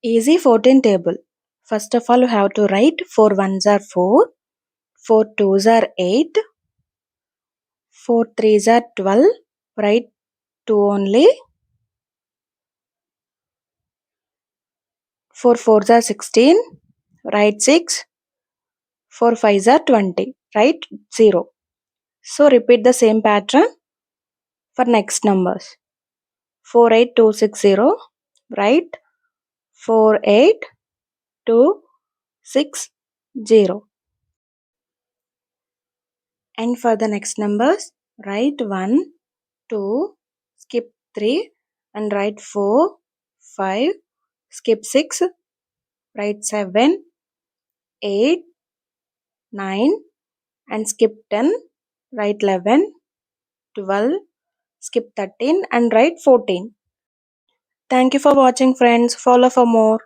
Easy 14 table. First of all, you have to write 4 ones are 4, 4 twos are 8, 4 threes are 12, write 2 only, 4 fours are 16, write 6, 4 fives are 20, write 0. So repeat the same pattern for next numbers. 48260, write 48260. And for the next numbers, write 1, 2, skip 3 and write 4, 5, skip 6, write 7, 8, 9 and skip 10, write 11, 12, skip 13 and write 14. Thank you for watching friends. Follow for more.